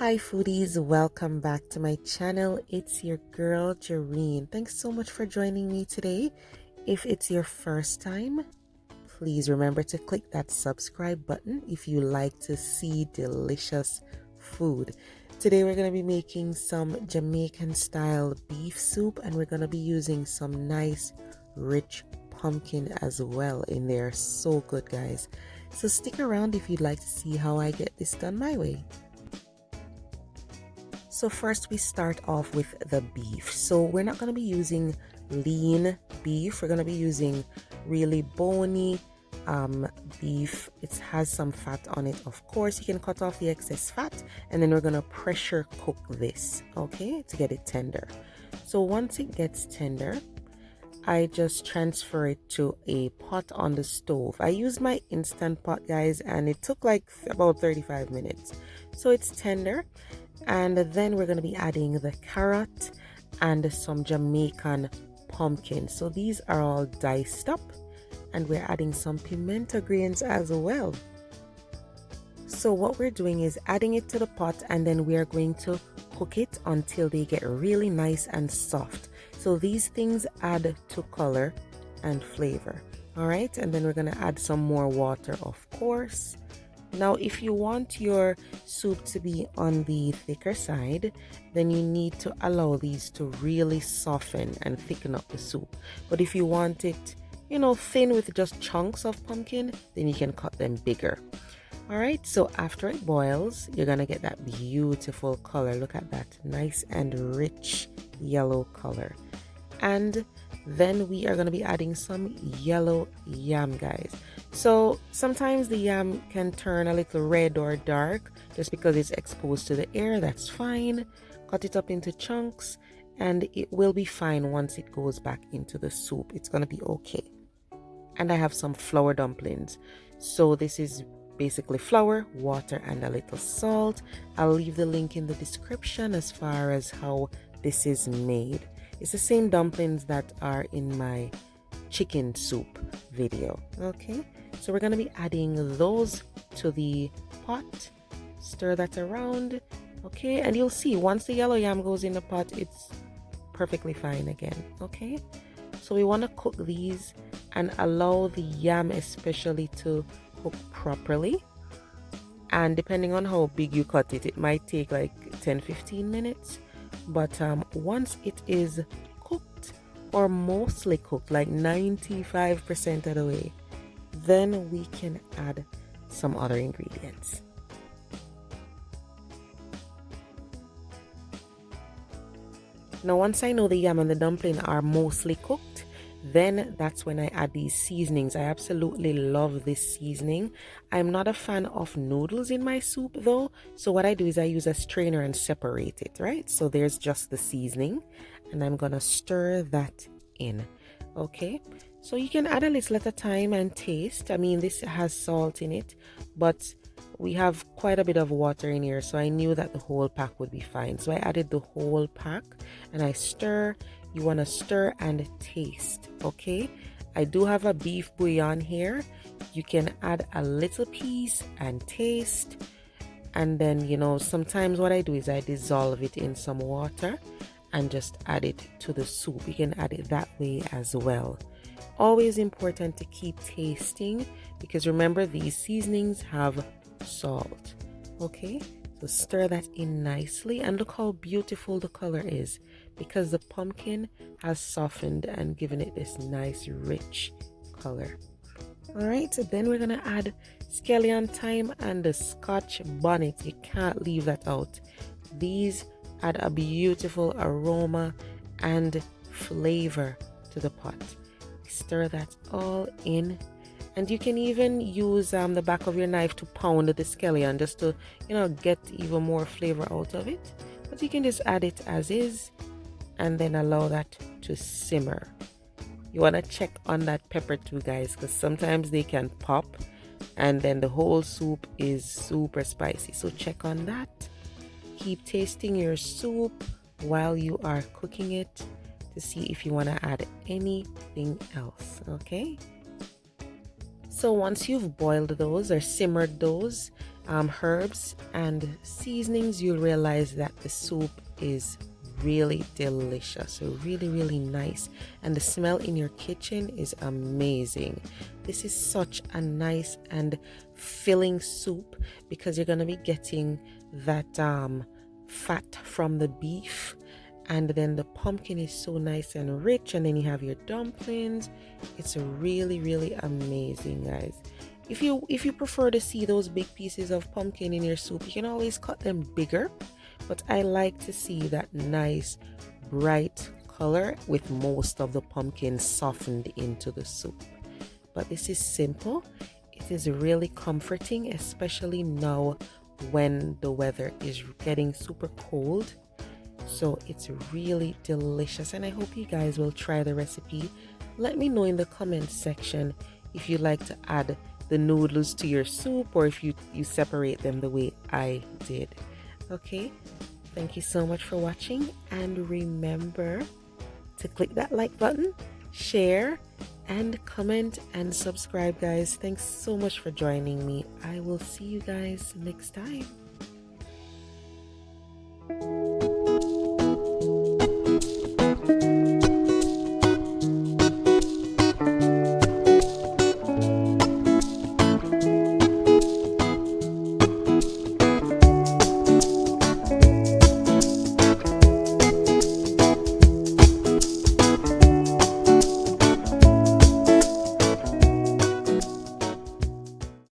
Hi foodies, welcome back to my channel. It's your girl Jareen. Thanks so much for joining me today. If it's your first time, please remember to click that subscribe button if you like to see delicious food. Today we're going to be making some Jamaican style beef soup, and we're going to be using some nice rich pumpkin as well in there. So good, guys. So stick around if you'd like to see how I get this done my way. So first we start off with the beef. So we're not going to be using lean beef. We're going to be using really bony beef. It has some fat on it, of course. You can cut off the excess fat, and then we're going to pressure cook this, okay, to get it tender. So once it gets tender, I just transfer it to a pot on the stove. I used my instant pot, guys, and it took like about 35 minutes. So it's tender. And then we're going to be adding the carrot and some Jamaican pumpkin. So these are all diced up, and we're adding some pimento greens as well. So what we're doing is adding it to the pot, and then we are going to cook it until they get really nice and soft. So these things add to color and flavor. All right, and then we're going to add some more water, of course. Now, if you want your soup to be on the thicker side, then you need to allow these to really soften and thicken up the soup. But if you want it, thin with just chunks of pumpkin, then you can cut them bigger. All right, so after it boils, you're going to get that beautiful color. Look at that, nice and rich yellow color. And then we are going to be adding some yellow yam, guys. So sometimes the yam can turn a little red or dark just because it's exposed to the air. That's fine. Cut it up into chunks, and it will be fine once it goes back into the soup. It's going to be okay. And I have some flour dumplings. So this is basically flour, water, and a little salt. I'll leave the link in the description as far as how this is made. It's the same dumplings that are in my chicken soup video. Okay, so we're going to be adding those to the pot. Stir that around. Okay, and you'll see once the yellow yam goes in the pot, it's perfectly fine again. Okay, so we want to cook these and allow the yam especially to cook properly. And depending on how big you cut it, it might take like 10-15 minutes. But once it is cooked, or mostly cooked, like 95% of the way, then we can add some other ingredients. Now, once I know the yam and the dumpling are mostly cooked, then that's when I add these seasonings. I absolutely love this seasoning. I'm not a fan of noodles in my soup though, so what I do is I use a strainer and separate it, right? So there's just the seasoning, and I'm gonna stir that in. Okay, so you can add a little at a time and taste. I mean, this has salt in it, but we have quite a bit of water in here, so I knew that the whole pack would be fine. So I added the whole pack, and I stir. You want to stir and taste. Okay, I do have a beef bouillon here. You can add a little piece and taste, and then sometimes what I do is I dissolve it in some water and just add it to the soup. You can add it that way as well. Always important to keep tasting, because remember, these seasonings have salt. Okay, so stir that in nicely, and look how beautiful the color is, because the pumpkin has softened and given it this nice rich color. All right, so then we're gonna add scallion thyme and the Scotch bonnet. You can't leave that out. These add a beautiful aroma and flavor to the pot. Stir that all in, and you can even use the back of your knife to pound the scallion just to get even more flavor out of it. But you can just add it as is, and then allow that to simmer. You want to check on that pepper too, guys, because sometimes they can pop and then the whole soup is super spicy. So check on that. Keep tasting your soup while you are cooking it to see if you want to add anything else. Okay, so once you've boiled those or simmered those, herbs and seasonings, you'll realize that the soup is really delicious, so really nice, and the smell in your kitchen is amazing. This is such a nice and filling soup because you're going to be getting that fat from the beef, and then the pumpkin is so nice and rich, and then you have your dumplings. It's really amazing, guys. If you prefer to see those big pieces of pumpkin in your soup, you can always cut them bigger, but I like to see that nice bright color with most of the pumpkin softened into the soup. But this is simple. It is really comforting, especially now when the weather is getting super cold. So it's really delicious, and I hope you guys will try the recipe. Let me know in the comments section if you like to add the noodles to your soup, or if you separate them the way I did. Okay, thank you so much for watching, and remember to click that like button, share, and comment and subscribe, guys. Thanks so much for joining me. I will see you guys next time.